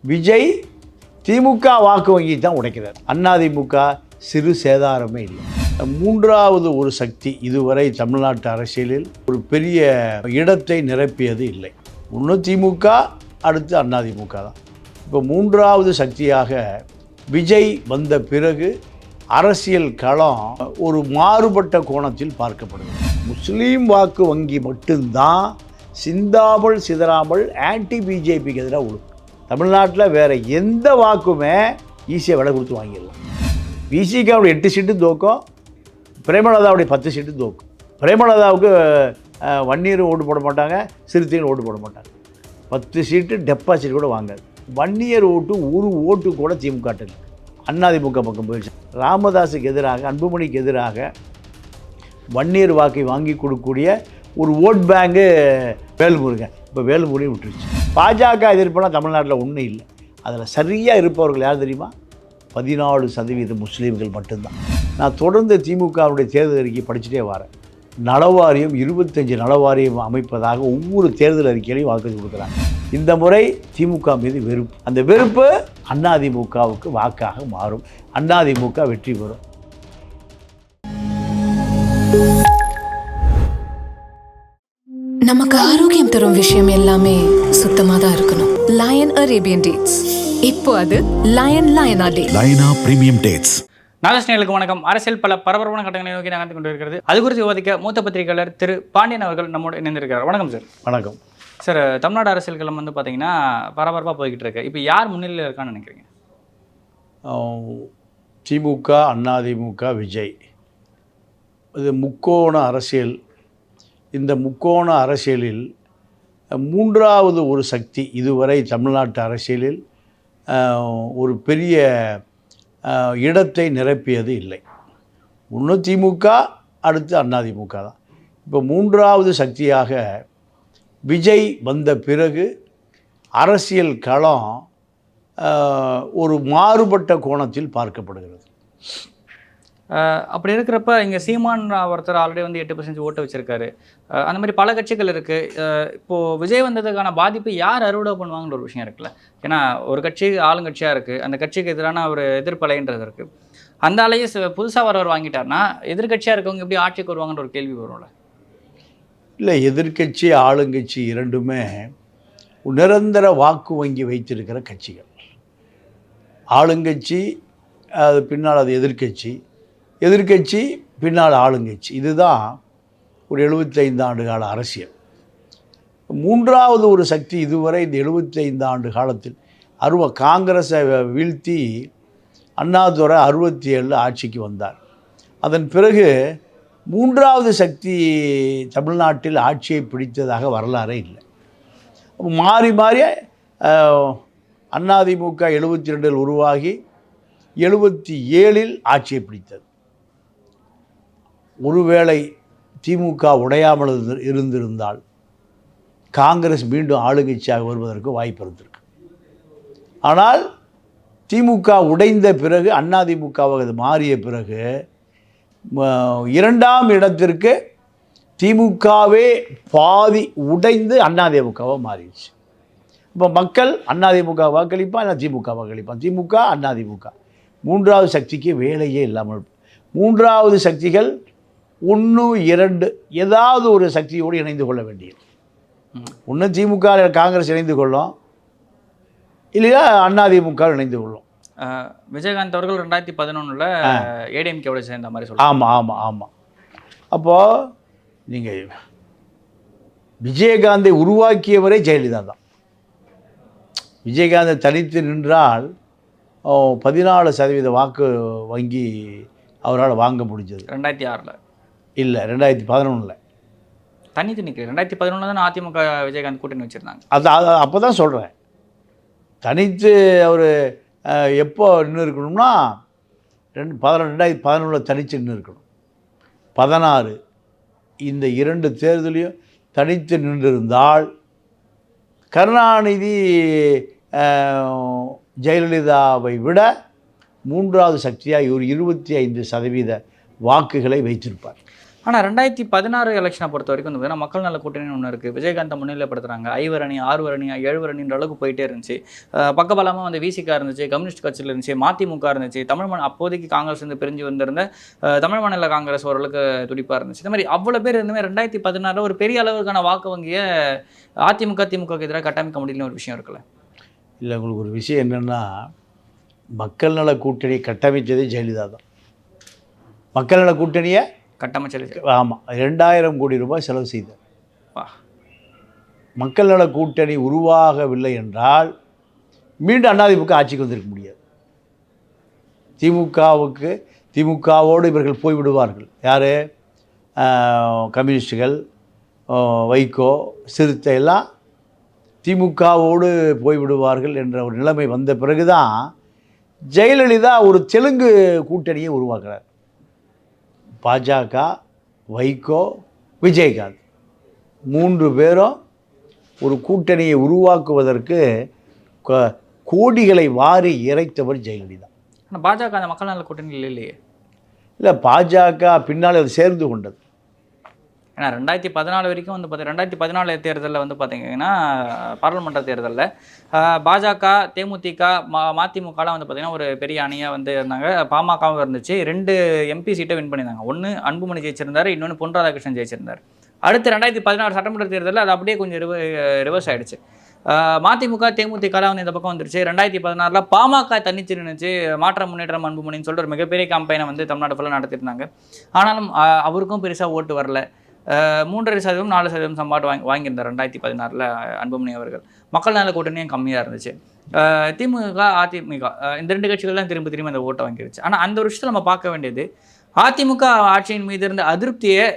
விஜய் திமுக வாக்கு வங்கி தான் உடைக்கிறார். அதிமுக சிறு சேதாரமே இல்லை. மூன்றாவது ஒரு சக்தி இதுவரை தமிழ்நாட்டு அரசியலில் ஒரு பெரிய இடத்தை நிரப்பியது இல்லை. ஒன்று திமுக, அடுத்து அதிமுக தான். இப்போ மூன்றாவது சக்தியாக விஜய் வந்த பிறகு அரசியல் களம் ஒரு மாறுபட்ட கோணத்தில் பார்க்கப்படுது. முஸ்லீம் வாக்கு வங்கி மட்டும்தான் சிந்தாமல் சிதறாமல் ஆன்டி பிஜேபிக்கு எதிராக உழுக்கும். தமிழ்நாட்டில் வேறு எந்த வாக்குமே ஈஸியாக விலை கொடுத்து வாங்கிடலாம். விசிகாவுடைய 8 சீட்டு தோக்கும், பிரேமலதாவுடைய 10 சீட்டு தோக்கும். பிரேமலதாவுக்கு வன்னியர் ஓட்டு போட மாட்டாங்க, சிறுத்தைகள் ஓட்டு போட மாட்டாங்க. 10 சீட்டு டெபாசிட் கூட வாங்காது. வன்னியர் ஓட்டு ஒரு ஓட்டு கூட திமுக இல்லை. அதிமுக பக்கம் போயிடுச்சு. ராமதாஸுக்கு எதிராக, அன்புமணிக்கு எதிராக வன்னியர் வாக்கை வாங்கி கொடுக்கக்கூடிய ஒரு ஓட் பேங்கு வேல்முருகன். இப்போ வேல்முருகன் விட்டுருச்சு. பாஜக எதிர்ப்புனா தமிழ்நாட்டில் ஒன்றும் இல்லை. அதில் சரியாக இருப்பவர்கள் யார் தெரியுமா? 14% முஸ்லீம்கள் மட்டும்தான். நான் தொடர்ந்து திமுகவுடைய தேர்தல் அறிக்கை படிச்சுட்டே வரேன். நலவாரியம் 25 நலவாரியம் அமைப்பதாக ஒவ்வொரு தேர்தல் அறிக்கையிலையும் வாக்குறுதி கொடுக்குறாங்க. இந்த முறை திமுக மீது வெறுப்பு. அந்த வெறுப்பு அதிமுகவுக்கு வாக்காக மாறும். அதிமுக வெற்றி பெறும். நமக்கு ஆரோக்கியம் தரும் விஷயம் எல்லாமே சுத்தமா தான் இருக்கணும். Lion Arabian dates. இப்போ அது லயனா டேட்ஸ். லயனா பிரீமியம் டேட்ஸ். நாகஸ்நேயர்களுக்கு வணக்கம். அரசியல் பல பரபரப்பான கட்டங்களை நோக்கி நகர்ந்து கொண்டு இருக்கிறது. அது குறித்து விவாதிக்க மூத்த பத்திரிகையாளர் திரு பாண்டியன் அவர்கள் நம்மோடு இணைந்திருக்கிறார். வணக்கம் சார். வணக்கம் சார். தமிழ்நாடு அரசியல் களம் வந்து பார்த்தீங்கன்னா பரபரப்பாக போய்கிட்டு இருக்கு. இப்போ யார் முன்னிலையில் இருக்கான்னு நினைக்கிறீங்க? திமுக, அதிமுக, விஜய். இது முக்கோண அரசியல். இந்த முக்கோண அரசியலில் மூன்றாவது ஒரு சக்தி இதுவரை தமிழ்நாட்டு அரசியலில் ஒரு பெரிய இடத்தை நிரப்பியது இல்லை. ஒன்று திமுக, அடுத்து அதிமுக தான். இப்போ மூன்றாவது சக்தியாக விஜய் வந்த பிறகு அரசியல் களம் ஒரு மாறுபட்ட கோணத்தில் பார்க்கப்படுகிறது. அப்படி இருக்கிறப்ப இங்கே சீமான் ஒருத்தர் ஆல்ரெடி வந்து 8% ஓட்டு வச்சுருக்காரு. அந்த மாதிரி பல கட்சிகள் இருக்குது. இப்போது விஜய் வந்ததுக்கான பாதிப்பு யார் அறுவடை பண்ணுவாங்கன்ற ஒரு விஷயம் இருக்குல்ல. ஏன்னா ஒரு கட்சி ஆளுங்கட்சியாக இருக்குது, அந்த கட்சிக்கு எதிரான ஒரு எதிர்ப்பலைன்றது இருக்குது. அந்த அலையை புதுசாக வரவர் வாங்கிட்டார்னா எதிர்கட்சியாக இருக்கவங்க எப்படி ஆட்சிக்கு வருவாங்கன்ற ஒரு கேள்வி வரும்ல. இல்லை, எதிர்கட்சி ஆளுங்கட்சி இரண்டுமே நிரந்தர வாக்கு வங்கி வைத்திருக்கிற கட்சிகள். ஆளுங்கட்சி அது பின்னால் அது எதிர்கட்சி, எதிர்கட்சி பின்னால் ஆளுங்கட்சி. இதுதான் ஒரு 75 ஆண்டு கால அரசியல். மூன்றாவது ஒரு சக்தி இதுவரை இந்த 75 ஆண்டு காலத்தில் காங்கிரஸை வீழ்த்தி அண்ணாதுரை 67 ஆட்சிக்கு வந்தார். அதன் பிறகு மூன்றாவது சக்தி தமிழ்நாட்டில் ஆட்சியை பிடித்ததாக வரலாறே இல்லை. மாறி மாறி அதிமுக 72 உருவாகி 77 ஆட்சியை பிடித்தது. ஒருவேளை திமுக உடையாமல் இருந்திருந்தால் காங்கிரஸ் மீண்டும் ஆளுங்கட்சியாக வருவதற்கு வாய்ப்பு இருந்திருக்கு. ஆனால் திமுக உடைந்த பிறகு, அதிமுகவாக அது மாறிய பிறகு 2ஆம் இடத்திற்கு திமுகவே பாதி உடைந்து அதிமுகவாக மாறிடுச்சு. இப்போ மக்கள் அதிமுக வாக்களிப்பான், இல்லை திமுக வாக்களிப்பான். திமுக, அதிமுக. மூன்றாவது சக்திக்கு வேலையே இல்லாமல், மூன்றாவது சக்திகள் 1, 2 ஏதாவது ஒரு சக்தியோடு இணைந்து கொள்ள வேண்டியது. ஒன்று திமுக காங்கிரஸ் இணைந்து கொள்ளும், இல்லையா அதிமுக இணைந்து கொள்ளும். விஜயகாந்த் அவர்கள் 2011 ஏடிஎம்கேவோட சேர்ந்த மாதிரி சொல்லுங்கள். ஆமாம் ஆமாம் ஆமாம். அப்போது நீங்கள் விஜயகாந்தை உருவாக்கியவரே ஜெயலலிதா தான். விஜயகாந்தை தனித்து நின்றால் 14% வாக்கு வங்கி அவரால் வாங்க முடிஞ்சது. 2006 இல்லை, 2011 தனித்து நிற்கிறேன். 2011 தான் அதிமுக விஜயகாந்த் கூட்டணி வச்சுருந்தாங்க. அது அப்போ தான் சொல்கிறேன். தனித்து அவர் எப்போ நின்று இருக்கணும்னா 2011 தனித்து நின்று இருக்கணும். 16 இந்த 2 தேர்தலையும் தனித்து நின்றிருந்தால் கருணாநிதி ஜெயலலிதாவை விட மூன்றாவது சக்தியாக ஒரு 25% வாக்குகளை வைத்திருப்பார். ஆனால் 2016 எலெக்ஷனை பொறுத்த வரைக்கும் வந்து பார்த்தீங்கன்னா மக்கள் நல கூட்டணின்னு ஒன்று இருக்குது. விஜயகாந்தை முன்னிலைப்படுத்துறாங்க. 5 அணி 6 அணி 7 அணின்ற அளவுக்கு போயிட்டே இருந்துச்சு. பக்கபலமாக வந்து விசிகா இருந்துச்சு, கம்யூனிஸ்ட் கட்சியில் இருந்துச்சு, மதிமுக இருந்துச்சு, அப்போதைக்கு காங்கிரஸ் வந்து பிரிஞ்சு வந்திருந்த தமிழ் மாநில காங்கிரஸ் ஓரளவுக்கு துடிப்பாக இருந்துச்சு. இந்த மாதிரி அவ்வளோ பேர் இருந்துமே 2016 ஒரு பெரிய அளவுக்கான வாக்கு வங்கியை அதிமுக திமுகவுக்கு எதிராக கட்டமைக்க முடியலன்னு ஒரு விஷயம் இருக்குல்ல. இல்லை, உங்களுக்கு ஒரு விஷயம் என்னென்னா, மக்கள் நல கூட்டணி கட்டமைச்சதே ஜெயலலிதா தான். மக்கள் நல கூட்டணியை கட்டமைச்சது. ஆமாம், 2000 கோடி ரூபாய் செலவு செய்தார். மக்கள் நல கூட்டணி உருவாகவில்லை என்றால் மீண்டும் அதிமுக ஆட்சிக்கு வந்திருக்க முடியாது. திமுகவோடு இவர்கள் போய்விடுவார்கள். யார்? கம்யூனிஸ்டுகள், வைகோ, சிறுத்தை எல்லாம் திமுகவோடு போய்விடுவார்கள் என்ற ஒரு நிலைமை வந்த பிறகுதான் ஜெயலலிதா ஒரு தெலுங்கு கூட்டணியை உருவாக்குறார். பாஜக, வைகோ, விஜயகாந்த் 3 பேரும் ஒரு கூட்டணியை உருவாக்குவதற்கு கோடிகளை வாரி இறைத்தவர் ஜெயலலிதா. ஆனால் பாஜக அந்த மக்கள் நல கூட்டணியில் இல்லையே. இல்லை, பாஜக பின்னால் அது சேர்ந்து கொண்டது. ஏன்னா 2014 வரைக்கும் வந்து 2014 தேர்தலில் வந்து பார்த்தீங்கன்னா பாராளுமன்ற தேர்தலில் பாஜக, தேமுதிக, மதிமுகலாம் வந்து பார்த்திங்கன்னா ஒரு பெரிய அணியாக வந்து இருந்தாங்க. பாமகவும் இருந்துச்சு. 2 எம்பி சீட்டை வின் பண்ணியிருந்தாங்க. ஒன்று அன்புமணி ஜெயிச்சிருந்தார், இன்னொன்று பொன் ராதாகிருஷ்ணன் ஜெயிச்சிருந்தார். அடுத்து 2016 சட்டமன்ற தேர்தலில் அது அப்படியே கொஞ்சம் ரிவர்ஸ் ஆகிடுச்சு. மதிமுக, தேமுதிகலாம் வந்து இந்த பக்கம் வந்துருச்சு. 2016 பாமக தன்னிச்சு நின்றுச்சு. மாற்ற முன்னேற்றம் அன்புமணின்னு சொல்லிட்டு ஒரு மிகப்பெரிய கேம்பெயினை வந்து தமிழ்நாடு ஃபுல்லாக நடத்திருந்தாங்க. ஆனாலும் அவருக்கும் பெருசாக ஓட்டு வரல. 3.5%, 4% சம்பாட்டு வாங்கியிருந்தார் 2016 அன்புமணி அவர்கள். மக்கள் நல கூட்டணியும் கம்மியாக இருந்துச்சு. திமுக, அதிமுக இந்த 2 கட்சிகள் தான் திரும்ப அந்த ஓட்டை வாங்கிருச்சு. ஆனால் அந்த ஒரு விஷயத்தில் நம்ம பார்க்க வேண்டியது, அதிமுக ஆட்சியின் மீது இருந்த அதிருப்தியை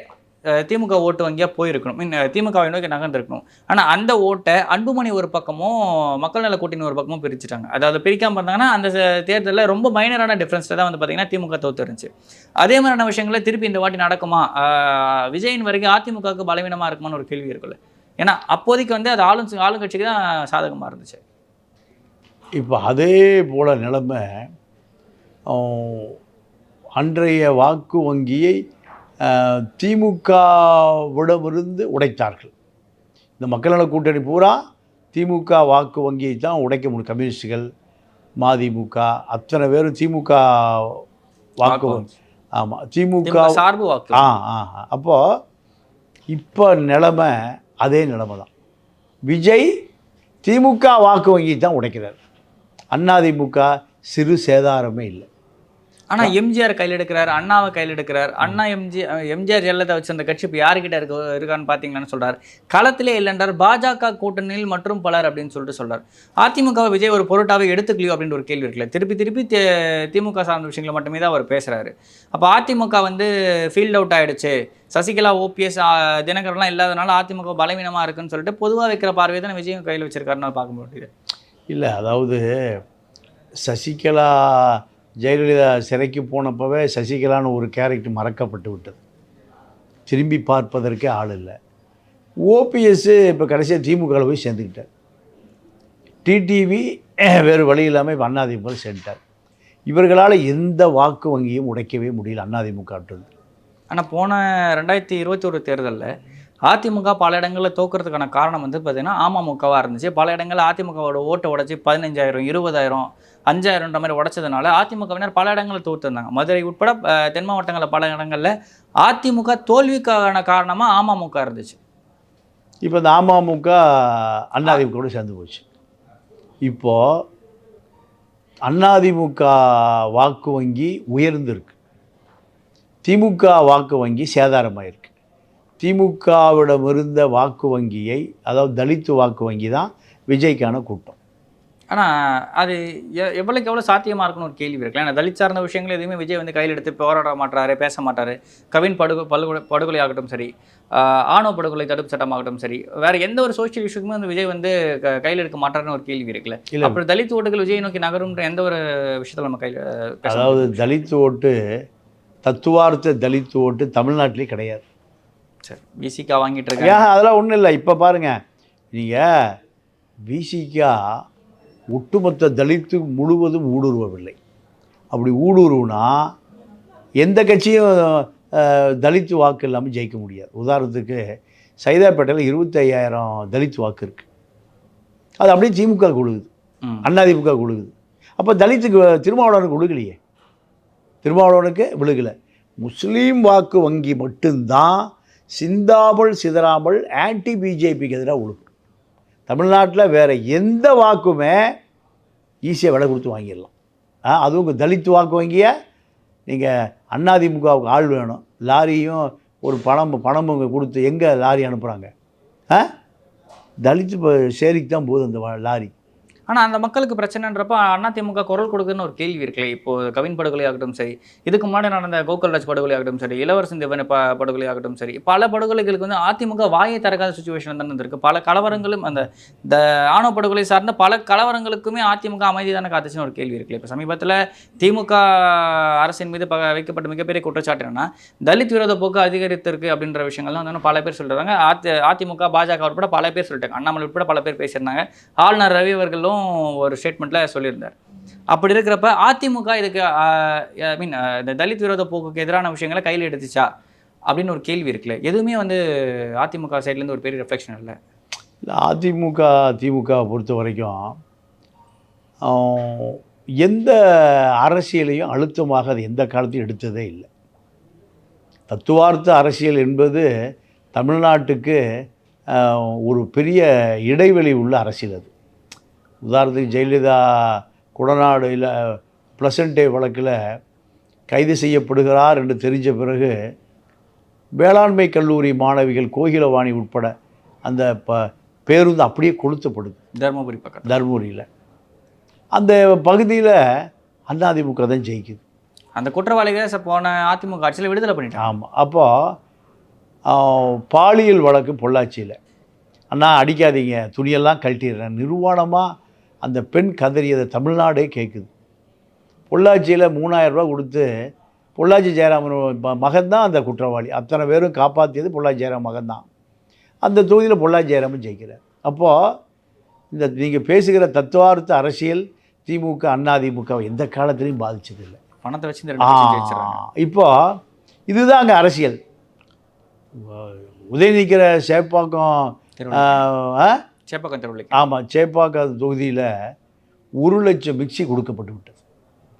திமுக ஓட்டு வங்கியாக போயிருக்கணும், திமுகவை நோக்கி நகர்ந்துருக்கணும். ஆனால் அந்த ஓட்டை அன்புமணி ஒரு பக்கமும் மக்கள் நல கூட்டணி ஒரு பக்கமும் பிரிச்சுட்டாங்க. அதாவது பிரிக்காமல் இருந்தாங்கன்னா அந்த தேர்தலில் ரொம்ப மைனரான டிஃப்ரென்ஸில் தான் வந்து பார்த்திங்கன்னா திமுக தோற்று இருந்துச்சு. அதே மாதிரியான விஷயங்களை திருப்பி இந்த வாட்டி நடக்குமா? விஜயின் வரைக்கும் அதிமுகவுக்கு பலவீனமாக இருக்குமான்னு ஒரு கேள்வி இருக்குல்ல. ஏன்னா அப்போதைக்கு வந்து அது ஆளுங்கட்சிக்கு தான் சாதகமாக இருந்துச்சு. இப்போ அதே போல் நிலைமை அன்றைய வாக்கு வங்கியை திமுகவிடமிருந்து உடைத்தார்கள். இந்த மக்கள் நல கூட்டணி பூரா திமுக வாக்கு வங்கியை தான் உடைக்க முடியும். கம்யூனிஸ்டுகள், மதிமுக அத்தனை பேரும் திமுக வாக்கு வங்கி. ஆமாம், திமுக சார்பு வாக்கு. அப்போது இப்போ நிலைமை அதே நிலைமை தான். விஜய் திமுக வாக்கு வங்கி தான் உடைக்கிறார். அதிமுக சிறு சேதாரமே இல்லை. ஆனால் எம்ஜிஆர் கையில் எடுக்கிறார், அண்ணாவை கையில் எடுக்கிறார். அண்ணா எம்ஜிஆர் ஜெயலலிதா வச்சு அந்த கட்சி இப்போ யாருக்கிட்ட இருக்கான்னு பார்த்தீங்கன்னு சொல்கிறார். களத்திலே இல்லைன்றார். பாஜக கூட்டணியில் மற்றும் பலர் அப்படின்னு சொல்கிறார். அதிமுக விஜய் ஒரு பொருட்டாவே எடுத்துக்கலையோ அப்படின்ற ஒரு கேள்வி இருக்குல்ல. திருப்பி திமுக சார்ந்த விஷயங்களை மட்டுமே தான் அவர் பேசுகிறாரு. அப்போ அதிமுக வந்து ஃபீல்ட் அவுட் ஆகிடுச்சு, சசிகலா, ஓபிஎஸ், தினகரன்லாம் இல்லாதனால அதிமுக பலவீனமாக இருக்குன்னு சொல்லிட்டு பொதுவாக வைக்கிற பார்வையை தான் விஜயும் கையில் வச்சிருக்காருன்னு பார்க்க முடியுது. இல்லை, அதாவது சசிகலா ஜெயலலிதா சிறைக்கு போனப்பவே சசிகலான்னு ஒரு கேரக்டர் மறக்கப்பட்டு விட்டது. திரும்பி பார்ப்பதற்கே ஆள் இல்லை. ஓபிஎஸ் இப்போ கடைசியாக திமுகவில் போய் சேர்ந்துக்கிட்டார். டிடிவி வேறு வழி இல்லாமல் இப்போ அதிமுக சேர்ந்துட்டார். இவர்களால் எந்த வாக்கு வங்கியும் உடைக்கவே முடியல அதிமுகன்றது. ஆனால் போன 2021 தேர்தலில் அதிமுக பல இடங்களில் தோக்கிறதுக்கான காரணம் வந்து பார்த்திங்கன்னா அமமுகவாக இருந்துச்சு. பல இடங்களில் அதிமுகவோட ஓட்டை உடச்சி 15,000, 20,000, 5,000ன்ற மாதிரி உடைச்சதுனால அதிமுகவினர் பல இடங்களில் தோற்றுருந்தாங்க. மதுரை உட்பட தென் மாவட்டங்களில் பல இடங்களில் அதிமுக தோல்விக்கான காரணமாக அமமுக இருந்துச்சு. இப்போ இந்த அமமுக அதிமுக சேர்ந்து போச்சு. இப்போது அதிமுக வாக்கு வங்கி உயர்ந்திருக்கு, திமுக வாக்கு வங்கி சேதாரமாயிருக்கு. திமுகவிடம் இருந்த வாக்கு வங்கியை, அதாவது தலித் வாக்கு வங்கி தான் விஜய்க்கான கூட்டம். ஆனால் அது எவ்வளோக்கு எவ்வளோ சாத்தியமாக இருக்குன்னு ஒரு கேள்வி இருக்குல்ல. ஏன்னா தலித் சார்ந்த விஷயங்கள் எதுவுமே விஜய் வந்து கையில் எடுத்து போராட மாட்டாரு, பேச மாட்டார். கவின் படுகொலை ஆகட்டும் சரி, ஆணவ படுகொலை தடுப்பு சட்டமாகட்டும் சரி, வேறு எந்த ஒரு சோஷியல் இஷ்யூக்குமே வந்து விஜய் வந்து கையில் எடுக்க மாட்டாருன்னு ஒரு கேள்வி இருக்குல்ல. அப்புறம் தலித் ஓட்டுகள் விஜய் நோக்கி நகரும்ன்ற எந்த ஒரு விஷயத்தில் நம்ம கையில், அதாவது தலித் ஓட்டு, தத்துவார்த்த தலித் ஓட்டு தமிழ்நாட்டிலே கிடையாது. சரி, விசிகா வாங்கிட்டு இருக்காங்க. அதெல்லாம் ஒன்றும் இல்லை. இப்போ பாருங்கள், நீங்கள் விசிகா ஒட்டுமொத்த தலித்து முழுவதும் ஊடுருவவில்லை. அப்படி ஊடுருவுனா எந்த கட்சியும் தலித் வாக்கு இல்லாமல் ஜெயிக்க முடியாது. உதாரணத்துக்கு சைதாப்பேட்டையில் 25,000 தலித் வாக்கு இருக்குது. அது அப்படியே திமுக கொடுக்குது, அதிமுக கொடுக்குது. அப்போ தலித்துக்கு திருமாவளவனுக்கு விழுகலையே, திருமாவளவனுக்கு விழுகலை. முஸ்லீம் வாக்கு வங்கி மட்டும்தான் சிந்தாமல் சிதறாமல் ஆன்டி பிஜேபிக்கு எதிராக விழுகும். தமிழ்நாட்டில் வேறு எந்த வாக்குமே ஈஸியாக விலை கொடுத்து வாங்கிடலாம். அதுவும் தலித் வாக்கு வங்கியை நீங்கள் அதிமுகவுக்கு ஆள் வேணும், லாரியும் ஒரு பணமும் கொடுத்து எங்கே லாரி அனுப்புகிறாங்க? தலித் சேரிக்கு தான் போகுது அந்த லாரி. ஆனால் அந்த மக்களுக்கு பிரச்சனைன்றப்ப அதிமுக குரல் கொடுக்குன்னு ஒரு கேள்வி இருக்குல்ல. இப்போது கவின் படுகொலை ஆகட்டும் சரி, இதுக்கு முன்னாடி நடந்த கோகுல்ராஜ் படுகொலை ஆகட்டும் சரி, இளவரசன் தேவன் படுகொலை ஆகட்டும் சரி, பல படுகொலைகளுக்கு வந்து அதிமுக வாயை திறக்காத சுச்சுவேஷன் தானே இருக்குது. பல கலவரங்களும் அந்த ஆணவ படுகொலை சார்ந்த பல கலவரங்களுக்குமே அதிமுக அமைதி தானே காத்துச்சுன்னு ஒரு கேள்வி இருக்குல்ல. இப்போ சமீபத்தில் திமுக அரசின் மீது வைக்கப்பட்ட மிகப்பெரிய குற்றச்சாட்டு என்னன்னா தலித் விரோத போக்கு அதிகரித்திருக்கு அப்படின்ற விஷயங்கள்லாம் வந்து பல பேர் சொல்கிறாங்க. அதிமுக பாஜக உட்பட பல பேர் சொல்லிட்டாங்க, அண்ணாமலை உட்பட பல பேர் பேசியிருந்தாங்க. ஆளுநர் ரவி அவர்களும் ஒரு ஸ்டேட்மெண்ட்டில் சொல்லியிருந்தார். அப்படி இருக்கிறப்ப அதிமுக இதுக்கு இந்த தலித் விரோத போக்குக்கு எதிரான விஷயங்களை கையில் எடுத்துச்சா அப்படின்னு ஒரு கேள்வி இருக்குல்ல. எதுவுமே வந்து அதிமுக சைட்லேருந்து ஒரு பெரிய ரிஃப்ளெக்ஷன் இல்லை. திமுக பொறுத்த வரைக்கும் எந்த அரசியலையும் அழுத்தமாக அது எந்த காலத்தையும் எடுத்ததே இல்லை. தத்துவார்த்த அரசியல் என்பது தமிழ்நாட்டுக்கு ஒரு பெரிய இடைவெளி உள்ள அரசியல். அது உதாரணத்துக்கு ஜெயலலிதா கொடநாடு இல்லை ப்ளசன்டே வழக்கில் கைது செய்யப்படுகிறார் என்று தெரிஞ்ச பிறகு வேளாண்மை கல்லூரி மாணவிகள் கோகிலவாணி உட்பட அந்த பேருந்து அப்படியே கொளுத்தப்படுது தருமபுரி பக்கம், தருமபுரியில். அந்த பகுதியில் அதிமுக தான் ஜெயிக்குது. அந்த குற்றவாளிகளை போன அதிமுக ஆட்சியில் விடுதலை பண்ணிட்டாங்க. ஆமாம். அப்போது பாலியல் வழக்கு பொள்ளாச்சியில், அண்ணா அடிக்காதீங்க, துணியெல்லாம் கழட்டிடுறேன், நிர்வாணமாக அந்த பெண் கதறியதை தமிழ்நாடே கேட்குது. பொள்ளாச்சியில் 3,000 ரூபா கொடுத்து பொள்ளாச்சி ஜெயராமன் மகன்தான் அந்த குற்றவாளி. அத்தனை பேரும் காப்பாற்றியது பொள்ளாச்சி ஜெயராமன் மகன்தான். அந்த தொகுதியில் பொள்ளாச்சி ஜெயராமன் ஜெயிக்கிறார். அப்போது நீங்கள் பேசுகிற தத்துவார்த்த அரசியல் திமுக அதிமுக எந்த காலத்திலையும் பாதிச்சதில்லை. பணத்தை வச்சு இப்போது இதுதான் அங்கே அரசியல். உதயநிக்கிற சேப்பாக்கம் தெருவில், ஆமாம், சேப்பாக்கம் தொகுதியில் 1 லட்சம் மிக்சி கொடுக்கப்பட்டு விட்டது.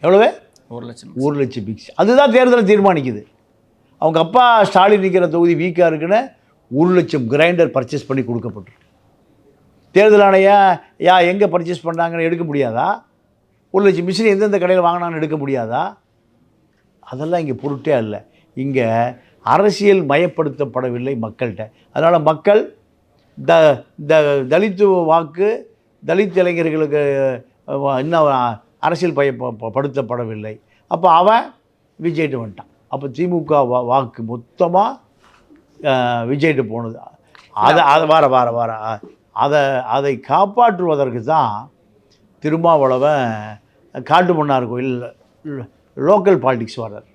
எவ்வளவு? 1 லட்சம் மிக்சி. அதுதான் தேர்தலை தீர்மானிக்குது. அவங்க அப்பா ஸ்டாலின் நிற்கிற தொகுதி வீக்காக இருக்குன்னு 1 லட்சம் கிரைண்டர் பர்ச்சேஸ் பண்ணி கொடுக்கப்பட்டு, தேர்தல் ஆணையம் எங்கே பர்ச்சேஸ் பண்ணாங்கன்னு எடுக்க முடியாதா? 1 லட்சம் மிஷின் எந்தெந்த கடையில் வாங்கினான்னு எடுக்க முடியாதா? அதெல்லாம் இங்கே பொருட்டே அல்ல. இங்கே அரசியல் மயப்படுத்தப்படவில்லை மக்கள்கிட்ட. அதனால் மக்கள் தலித்து வாக்கு, தலித் இளைஞர்களுக்கு இன்னும் அரசியல் படுத்தப்படவில்லை. அப்போ அவன் விஜய்ட்டு வந்துட்டான். அப்போ திமுக வாக்கு மொத்தமாக விஜய்ட்டு போனது. அதை காப்பாற்றுவதற்கு தான் திருமாவளவன் காட்டு மன்னார் கோயில் லோக்கல் பாலிடிக்ஸ் வர்றார்.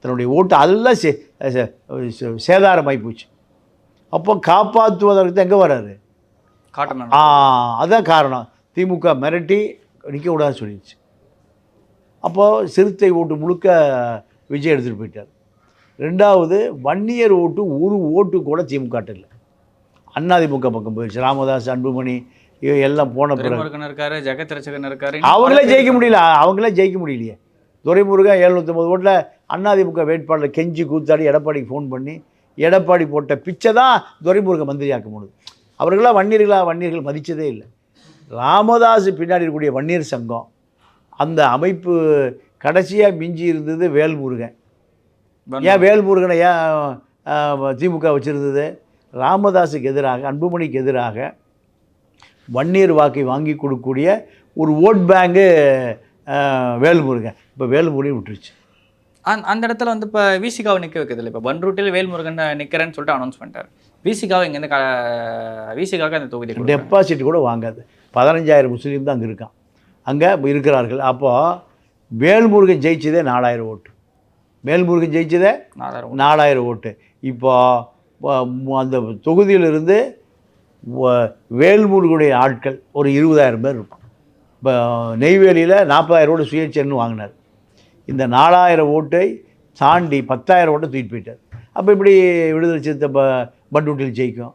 தன்னுடைய ஓட்டு அதெல்லாம் சேதாரமாகி போச்சு. அப்போ காப்பாற்றுவதற்கு தான் எங்கே வர்றாரு? அதுதான் காரணம். திமுக மிரட்டி நிற்கக்கூடாதுன்னு சொல்லிடுச்சு. அப்போது சிறுத்தை ஓட்டு முழுக்க விஜய் எடுத்துகிட்டு போயிட்டார். 2வது வன்னியர் ஓட்டு ஒரு ஓட்டு கூட திமுக இல்லை, அதிமுக பக்கம் போயிடுச்சு. ராமதாஸ், அன்புமணி எல்லாம் போன பிறகு இருக்காரு, ஜெகத் ரட்சகன் இருக்காரு, அவங்களே ஜெயிக்க முடியலையே. துரைமுருகன் 750 ஓட்டில் அதிமுக வேட்பாளர் கெஞ்சி கூத்தாடி எடப்பாடிக்கு ஃபோன் பண்ணி எடப்பாடி போட்ட பிச்சை தான் துரைமுருகன் மந்திரியாக்க முடியுது. அவர்களாம் வன்னியர்கள் மதித்ததே இல்லை. ராமதாஸ் பின்னாடி இருக்கக்கூடிய வன்னியர் சங்கம், அந்த அமைப்பு கடைசியாக மிஞ்சி இருந்தது வேல்முருகன். ஏன் வேல்முருகனை திமுக வச்சுருந்தது? ராமதாஸுக்கு எதிராக, அன்புமணிக்கு எதிராக வன்னியர் வாக்கை வாங்கி கொடுக்கக்கூடிய ஒரு ஓட் பேங்கு வேல்முருகன். இப்போ வேல்முருகன் விட்டுருச்சு. அந்த இடத்துல வந்து இப்போ விசிகாவை நிற்க வைக்கிறது இல்லை. இப்போ பன்ரூட்டில் வேல்முருகன் நிற்கிறேன்னு சொல்லிட்டு அனௌன்ஸ் பண்ணிட்டார். விசிகாவை இங்கேருந்து விசிகாவுக்கு அந்த தொகுதி டெபாசிட் கூட வாங்காது. 15,000 முஸ்லீம் தான் அங்கே இருக்கான், அங்கே இருக்கிறார்கள். அப்போது வேல்முருகன் ஜெயிச்சதே 4,000 ஓட்டு. வேல்முருகன் ஜெயிச்சதே 4,000 ஓட்டு. இப்போ அந்த தொகுதியிலிருந்து வேல்முருகனுடைய ஆட்கள் ஒரு 20,000 பேர் இருப்பான். இப்போ நெய்வேலியில் 40,000 ஓட்டு சுயேட்சைன்னு வாங்கினார். இந்த 4,000 ஓட்டை தாண்டி 10,000 ஓட்டை தூக்கிட்டு போயிட்டார். அப்போ இப்படி விடுதலை சிறுத்தை பண்ருட்டியில் ஜெயிக்கும்.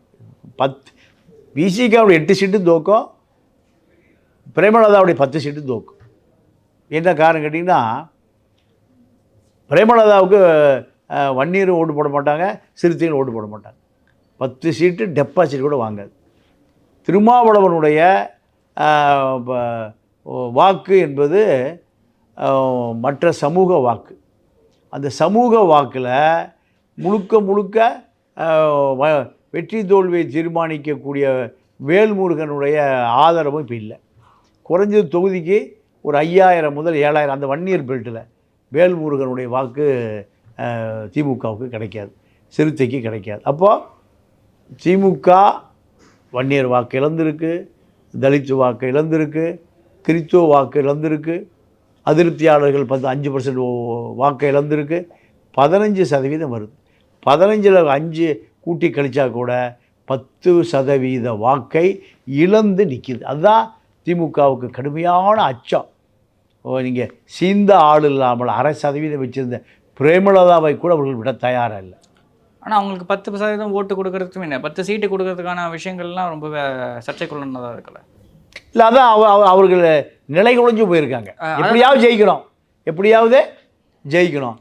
விசிகாவுடைய 8 சீட்டு தோக்கும், பிரேமலதாவுடைய 10 சீட்டு தோக்கும். என்ன காரணம் கேட்டிங்கன்னா, பிரேமலதாவுக்கு வன்னியரும் ஓட்டு போட மாட்டாங்க, சிறுத்தையும் ஓட்டு போட மாட்டாங்க. 10 சீட்டு டெபாசிட் கூட வாங்காது. திருமாவளவனுடைய வாக்கு என்பது மற்ற சமூக வாக்கு. அந்த சமூக வாக்கில் முழுக்க வெற்றி தோல்வியை தீர்மானிக்கக்கூடிய வேல்முருகனுடைய ஆதரவும் இப்போ இல்லை. குறைஞ்சது தொகுதிக்கு ஒரு 5,000 முதல் 7,000 அந்த வன்னியர் பெல்ட்டில் வேல்முருகனுடைய வாக்கு திமுகவுக்கு கிடைக்காது, சிறுத்தைக்கு கிடைக்காது. அப்போது திமுக வன்னியர் வாக்கு இழந்திருக்கு, தலித்து வாக்கு இழந்திருக்கு, கிறித்துவ வாக்கு இழந்திருக்கு, அதிருப்தியாளர்கள் 5% வாக்கு இழந்திருக்கு. 15% வருது. 15ல் 5 கூட்டி கழிச்சா கூட 10% வாக்கை இழந்து நிற்கிது. அதுதான் திமுகவுக்கு கடுமையான அச்சம். நீங்கள் சீந்த ஆள் இல்லாமல் 0.5% வச்சுருந்த பிரேமலதாவை கூட அவர்கள் விட தயாராக இல்லை. ஆனால் அவங்களுக்கு 10% ஓட்டு கொடுக்கறதுக்குமே என்ன 10 சீட்டு கொடுக்கறதுக்கான விஷயங்கள்லாம் ரொம்ப சர்ச்சைக்குள்ளதாக இருக்குல்ல. இல்லை, அதான் அவர்கள் நிலை குலைஞ்சு போயிருக்காங்க. எப்படியாவது ஜெயிக்கணும்.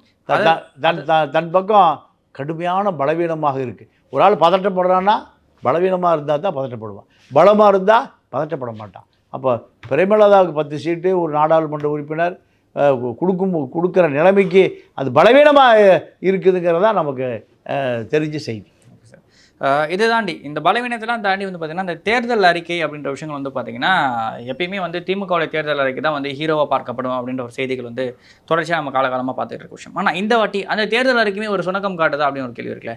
தன் பக்கம் கடுமையான பலவீனமாக இருக்குது. ஒரு ஆள் பதட்டப்படுறான்னா பலவீனமாக இருந்தால் தான் பதட்டப்படுவான், பலமாக இருந்தால் பதட்டப்பட மாட்டான். அப்போ பிரேமலதாவுக்கு 10 சீட்டு, ஒரு நாடாளுமன்ற உறுப்பினர் கொடுக்குற நிலைமைக்கு அது பலவீனமாக இருக்குதுங்கிறதா நமக்கு தெரிஞ்ச செய்தி. இதை தாண்டி இந்த பலவீனத்தெல்லாம் தாண்டி வந்து பார்த்திங்கன்னா, இந்த தேர்தல் அறிக்கை அப்படின்ற விஷயங்கள் வந்து பார்த்திங்கன்னா, எப்பயுமே வந்து திமுகவுடைய தேர்தல் அறிக்கை தான் வந்து ஹீரோவாக பார்க்கப்படும் அப்படின்ற ஒரு செய்திகள் வந்து தொடர்ச்சியாக நம்ம காலகாலமாக பார்த்துட்டு இருக்க விஷயம். ஆனால் இந்த வாட்டி அந்த தேர்தல் அறிக்கையுமே ஒரு சுணக்கம் காட்டுதா அப்படின்னு ஒரு கேள்வி இருக்குல்ல.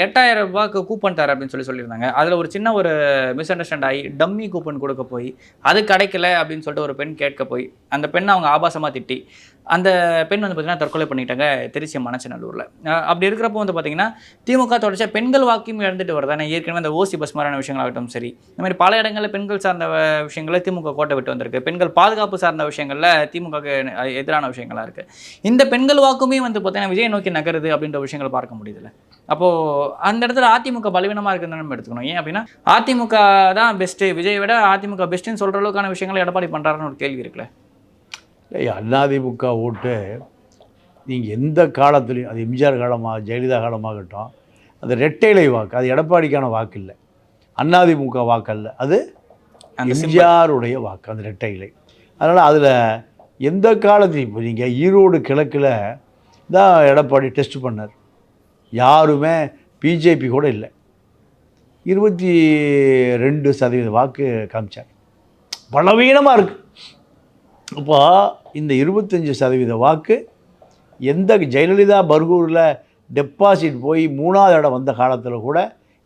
8,000 ரூபாய்க்கு கூப்பன் தர அப்படின்னு சொல்லியிருந்தாங்க. அதில் ஒரு சின்ன ஒரு மிஸ் அண்டர்ஸ்டாண்ட் ஆகி டம்மி கூப்பன் கொடுக்க போய் அது கிடைக்கல அப்படின்னு சொல்லிட்டு ஒரு பெண் கேட்க போய் அந்த பெண்ணை அவங்க ஆபாசமாக திட்டி அந்த பெண் வந்து பார்த்திங்கன்னா தற்கொலை பண்ணிட்டாங்க திருச்சி மணச்சநல்லூரில். அப்படி இருக்கிறப்போ வந்து பார்த்திங்கன்னா திமுக தொடர்ச்சியாக பெண்கள் வாக்கையும் இழந்துட்டு வருது. ஏற்கனவே அந்த ஓசி பஸ் மாதிரியான விஷயங்களாகட்டும் சரி, இந்த மாதிரி பல இடங்களில் பெண்கள் சார்ந்த விஷயங்களை திமுக கோட்டை விட்டு வந்திருக்கு. பெண்கள் பாதுகாப்பு சார்ந்த விஷயங்களில் திமுகவுக்கு எதிரான விஷயங்களாக இருக்குது. இந்த பெண்கள் வாக்குமே வந்து பார்த்திங்கன்னா விஜய் நோக்கி நகருது அப்படின்ற விஷயங்களை பார்க்க முடியுதுல்ல. அப்போது அந்த இடத்துல அதிமுக பலவீனமாக இருக்குதுன்னு நம்ம எடுத்துக்கணும். ஏன் அப்படின்னா அதிமுக தான் பெஸ்ட்டு, விஜய் விட அதிமுக பெஸ்ட்டுன்னு சொல்கிற அளவுக்கான விஷயங்களை எடப்பாடி பண்ணுறாருன்னு ஒரு கேள்வி இருக்குல்ல. அதிமுக ஓட்டு நீங்கள் எந்த காலத்துலையும், அது எம்ஜிஆர் காலமாக ஜெயலலிதா காலமாகட்டும், அந்த ரெட்டைலை வாக்கு அது எடப்பாடிக்கான வாக்கு இல்லை, அதிமுக வாக்கு அல்ல, அது எம்ஜிஆருடைய வாக்கு, அந்த ரெட்டைலை. அதனால் அதில் எந்த காலத்துலையும் இப்போ நீங்கள் ஈரோடு கிழக்கில் தான் எடப்பாடி டெஸ்ட் பண்ணார். யாருமே பிஜேபி கூட இல்லை, 22% வாக்கு காமிச்சார். பலவீனமாக இருக்குது. இப்போ இந்த 25% வாக்கு எந்த ஜெயலலிதா பர்கூரில் டெபாசிட் போய் 3வது இடம் வந்த காலத்தில் கூட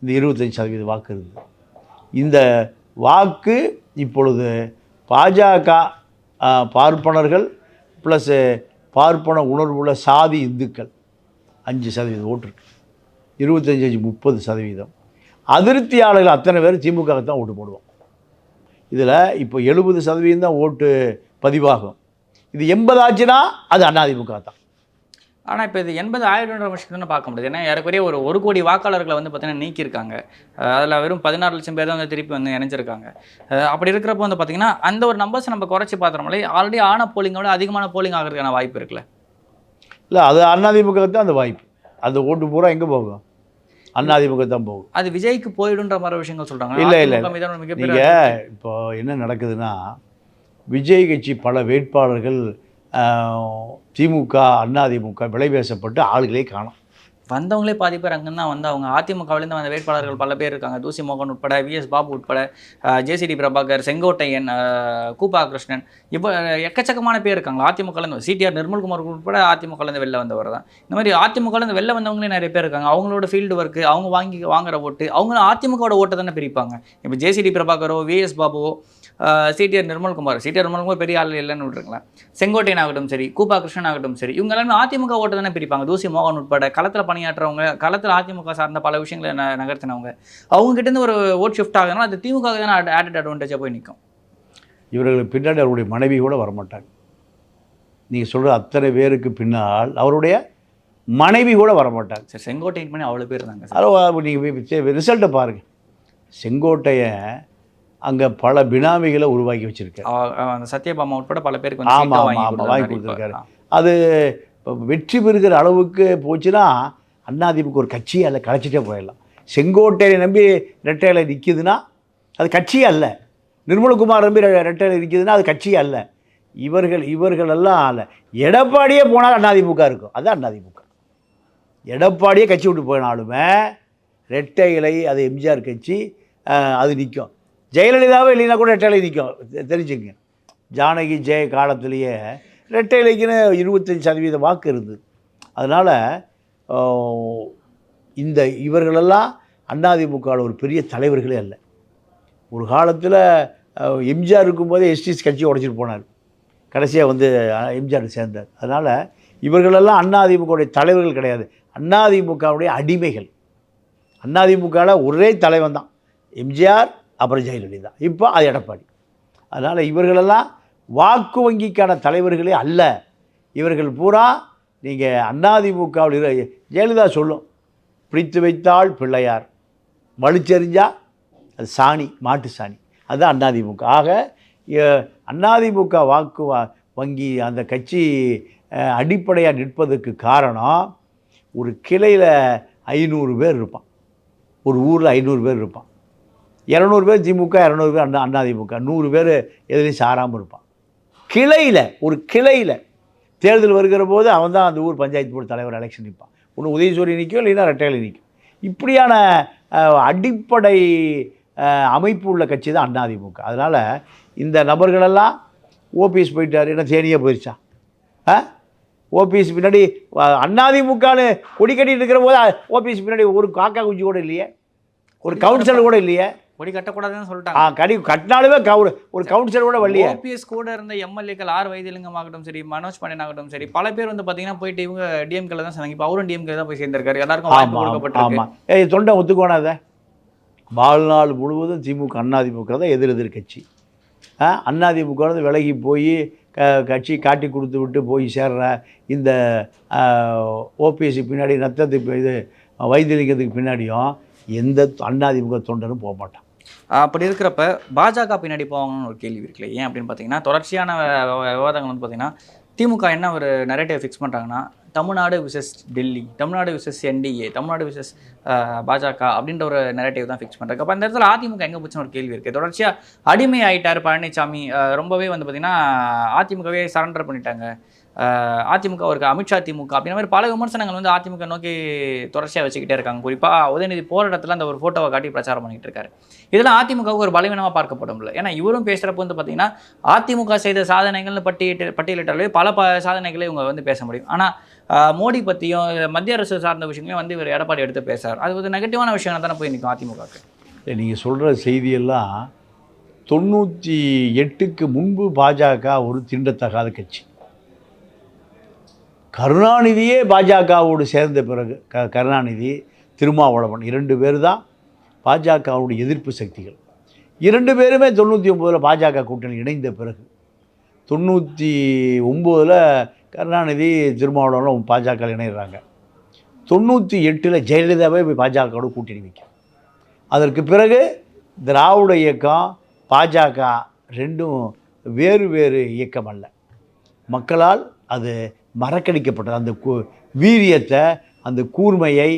இந்த 25% வாக்கு இருக்குது. இந்த வாக்கு இப்பொழுது பாஜக பார்ப்பனர்கள் ப்ளஸ் பார்ப்பன உணர்வுள்ள சாதி இந்துக்கள் 5% ஓட்டு இருக்கு. 25-30%. அதிருப்தியாளர்கள் அத்தனை பேர் திமுக தான் ஓட்டு போடுவோம். இதில் இப்போ 70% தான் ஓட்டு பதிவாகும். இது 80 ஆச்சுன்னா அது அதிமுக தான். ஆனால் இப்போ இது 80 ஆயிரம்ன்ற விஷயத்தை பார்க்க முடியுது. ஏன்னா ஏறக்குறைய ஒரு 1 கோடி வாக்காளர்களை வந்து பார்த்தீங்கன்னா நீக்கியிருக்காங்க. அதில் வெறும் 16 லட்சம் பேர் தான் வந்து திருப்பி வந்து இணைஞ்சிருக்காங்க. அப்படி இருக்கிறப்போ வந்து பார்த்திங்கன்னா அந்த ஒரு நம்பர்ஸ் நம்ம குறைச்சி பார்த்தோம்னாலே ஆல்ரெடி ஆன போலிங்கோட அதிகமான போலிங் ஆகிறதுக்கான வாய்ப்பு இருக்குல்ல. இல்லை, அது அதிமுக தான் அந்த வாய்ப்பு. அந்த ஓட்டு பூரா எங்கே போகும்? அதிமுக தான் போகும். அது விஜய்க்கு போயிடுன்ற மாதிரி விஷயங்கள் சொல்கிறாங்க. இல்லை, நீங்கள் இப்போ என்ன நடக்குதுன்னா, விஜய் கட்சி பல வேட்பாளர்கள் திமுக அதிமுக விலை பேசப்பட்டு ஆளுகளே காணும். வந்தவங்களே பாதி பேர் அங்கேருந்து வந்து அவங்க அதிமுகவிலேருந்து வந்த வேட்பாளர்கள் பல பேர் இருக்காங்க. தூசி மோகன் உட்பட, விஎஸ் பாபு உட்பட, ஜேசிடி பிரபாகர், செங்கோட்டையன், கூப்பா கிருஷ்ணன், இப்போ எக்கச்சக்கமான பேர் இருக்காங்க அதிமுகலேருந்து. சிடிஆர் நிர்மல்குமார் உட்பட அதிமுகலேருந்து வெளில வந்தவர் தான். இந்த மாதிரி அதிமுகலேருந்து வெளில வந்தவங்களே நிறைய பேர் இருக்காங்க. அவங்களோட ஃபீல்டு ஒர்க்கு, அவங்க வாங்குற ஓட்டு, அவங்களும் அதிமுகவோட ஓட்டை தானே பிரிப்பாங்க. இப்போ ஜேசிடி பிரபாகரோ, விஎஸ் பாபுவோ, சிடிஆர் நிர்மல்குமார் பெரிய ஆள் இல்லைன்னு விட்டுருங்களேன், செங்கோட்டையன் ஆகட்டும் சரி, கூப்பா கிருஷ்ணன் ஆகட்டும் சரி, இவங்க எல்லாமே அதிமுக ஓட்டை தானே பிரிப்பாங்க. தூசி மோகன் உட்பட களத்தில் பணியாற்றவங்க, களத்தில் அதிமுக சார்ந்த பல விஷயங்களை நகர்த்தினவங்க, அவங்ககிட்டேருந்து ஒரு ஓட் ஷிஃப்ட் ஆகுதுன்னா அது திமுக தானே ஆடட் அட்வான்டேஜாக போய் நிற்கும். இவர்களுக்கு பின்னாடி அவருடைய மனைவி கூட வரமாட்டாங்க. நீங்கள் சொல்கிற அத்தனை பேருக்கு பின்னால் அவருடைய மனைவி கூட வரமாட்டாங்க. சார் செங்கோட்டையன் பண்ணி அவ்வளோ பேர் இருந்தாங்க சார். அதோ நீங்கள் ரிசல்ட்டை பாருங்கள். செங்கோட்டையன் அங்கே பல பினாமிகளை உருவாக்கி வச்சுருக்காரு. அந்த சத்யபாமா உட்பட பல பேருக்கு ஆமாம் ஆமாம் வாங்கி கொடுத்துருக்காரு. அது வெற்றி பெறுகிற அளவுக்கு போச்சுன்னா அதிமுக ஒரு கட்சியே அல்ல, கலைச்சிட்டே போயிடலாம். செங்கோட்டையை நம்பி ரெட்டையில் நிற்கிதுன்னா அது கட்சியே அல்ல. நிர்மல்குமார் நம்பி ரெட்டையில் நிற்கிதுன்னா அது கட்சியே அல்ல. இவர்களெல்லாம் அல்ல. எடப்பாடியே போனால் அதிமுக இருக்கும். அதுதான் அதிமுக. எடப்பாடியே கட்சி விட்டு போனாலுமே ரெட்டை இலை அது எம்ஜிஆர் கட்சி, அது நிற்கும். ஜெயலலிதாவே இல்லைன்னா கூட ரெட்டை இலை நிற்கும். தெரிஞ்சுங்க, ஜானகி ஜெய காலத்திலேயே ரெட்டை இலைக்குன்னு 25% வாக்கு இருந்தது. அதனால் இவர்களெல்லாம் அதிமுகவில் ஒரு பெரிய தலைவர்களே அல்ல. ஒரு காலத்தில் எம்ஜிஆர் இருக்கும்போதே எஸ்டிஸ் கட்சியை உடைச்சிட்டு போனார். கடைசியாக வந்து எம்ஜிஆர் சேர்ந்தார். அதனால் இவர்களெல்லாம் அதிமுகவுடைய தலைவர்கள் கிடையாது, அதிமுகவுடைய அடிமைகள். அதிமுகவில் ஒரே தலைவன் தான் எம்ஜிஆர், அப்புறம் ஜெயலலிதா, இப்போ அது எடப்பாடி. அதனால் இவர்களெல்லாம் வாக்கு வங்கிக்கான தலைவர்களே அல்ல. இவர்கள் பூரா நீங்கள் அதிமுகவில் ஜெயலலிதா சொல்லும், பிடித்து வைத்தால் பிள்ளையார், வலிச்செறிஞ்சா அது சாணி, மாட்டு சாணி. அதுதான் அதிமுக. ஆக அதிமுக வாக்கு வங்கி அந்த கட்சி அடிப்படையாக நிற்பதற்கு காரணம், ஒரு கிளையில் 500 பேர் இருப்பான், ஒரு ஊரில் 500 பேர் இருப்பான். 200 பேர் திமுக, 200 பேர் அதிமுக, 100 பேர் எதுலேயும் சாராமல் இருப்பான். ஒரு கிளையில் தேர்தல் வருகிற போது அவன் தான் அந்த ஊர் பஞ்சாயத்து போர்டு தலைவர் எலெக்ஷன் நிற்பான். ஒன்று உதயசூரி நிற்கும், இல்லைன்னா ரெட்டையில் நிற்கும். இப்படியான அடிப்படை அமைப்பு உள்ள கட்சி தான் அதிமுக. அதனால் இந்த நபர்களெல்லாம் ஓபிஎஸ் போயிட்டார், என்ன தேனியாக போயிடுச்சா? ஓபிஎஸ் பின்னாடி அதிமுகன்னு கொடி கட்டிட்டு இருக்கிற போது ஓபிஎஸ் பின்னாடி ஒரு காக்கா குஞ்சு கூட இல்லையே, ஒரு கவுன்சிலர் கூட இல்லையே. கொடி கட்டக்கூடாதுன்னு சொல்லிட்டாங்க. கடி கட்டினாலுமே ஒரு கவுன்சிலர் கூட வரலையே. ஓபிஎஸ் கூட இருந்த எம்எல்ஏக்கள் ஆர் வைத்தியலிங்கம் ஆகட்டும் சரி, மனோஜ் பாண்டியன் ஆகட்டும் சரி, பல பேர் வந்து பார்த்தீங்கன்னா போயிட்டு இவங்க டிஎம்கேல தான் சேர்ந்தாங்க. இப்போ அவரும் டிஎம்கே தான் போய் சேர்ந்திருக்காரு. எல்லாருக்கும் வாய்ப்பு கொடுக்கப்பட்டிருக்கு. ஆமாம், தொண்டை ஒத்துக்கோனாத வாழ்நாள் முழுவதும் திமுக அதிமுக தான் எதிர் கட்சி. அதிமுக விலகி போய் கட்சி காட்டி கொடுத்து விட்டு போய் சேர்ற இந்த ஓபிஎஸ்சி பின்னாடி நத்தத்துக்கு இது வைத்தியலிங்கத்துக்கு பின்னாடியும் எந்த அதிமுக தொண்டனும் போக மாட்டான். அப்படி இருக்கிறப்ப பாஜக பின்னாடி போவாங்கன்னு ஒரு கேள்வி இருக்குல்ல. ஏன் அப்படின்னு பார்த்தீங்கன்னா, தொடர்ச்சியான விவாதங்கள் வந்து பார்த்தீங்கன்னா, திமுக என்ன ஒரு நரேட்டிவ் ஃபிக்ஸ் பண்ணுறாங்கன்னா, Tamil Nadu versus Delhi, Tamil Nadu versus NDA, Tamil Nadu versus பாஜக அப்படின்ற ஒரு நரேட்டிவ் தான் ஃபிக்ஸ் பண்ணுறாங்க. அப்போ அந்த இடத்துல அதிமுக எங்கே போச்சுன்னு ஒரு கேள்வி இருக்குது. தொடர்ச்சியாக அடிமை ஆகிட்டார் பழனிசாமி, ரொம்பவே வந்து பார்த்திங்கன்னா அதிமுகவே சரண்டர் பண்ணிட்டாங்க, அதிமுக ஒரு அமித்ஷா திமுக அப்படின்ற மாதிரி பல விமர்சனங்கள் வந்து அதிமுக நோக்கி தொடர்ச்சியாக வச்சுக்கிட்டே இருக்காங்க. குறிப்பாக உதயநிதி போராட்டத்தில் அந்த ஒரு ஃபோட்டோவை காட்டி பிரச்சாரம் பண்ணிகிட்டு இருக்காரு. இதெல்லாம் அதிமுகவுக்கு ஒரு பலவீனமாக பார்க்கப்படும்ல. ஏன்னா இவரும் பேசுகிறப்ப வந்து பார்த்திங்கன்னா அதிமுக செய்த சாதனைகள்னு பட்டியலிட்டாலே பல சாதனைகளை இவங்க வந்து பேச முடியும். ஆனால் மோடி பற்றியும் மத்திய அரசு சார்ந்த விஷயங்களையும் வந்து இவர் எடப்பாடி எடுத்து பேசுகிறார். அது ஒரு நெகட்டிவான விஷயம் தானே போய் நிற்கும் அதிமுகவுக்கு. நீங்கள் சொல்கிற செய்தியெல்லாம் 98க்கு முன்பு பாஜக ஒரு தீண்டத்தகாத கட்சி. கருணாநிதியே பாஜகவோடு சேர்ந்த பிறகு கருணாநிதி, திருமாவளவன் 2 பேர் தான் பாஜகவுடைய எதிர்ப்பு சக்திகள். 2 பேருமே 99 பாஜக கூட்டணி இணைந்த பிறகு 99 கருணாநிதி திருமாவளவன் பாஜக இணைகிறாங்க. 98 ஜெயலலிதாவே போய் பாஜகவோட கூட்டணி வைக்கும். அதற்கு பிறகு திராவிட இயக்கம் பாஜக ரெண்டும் வேறு வேறு இயக்கம் அல்ல, மக்களால் அது மறக்கடிக்கப்பட்டது. அந்த வீரியத்தை, அந்த கூர்மையை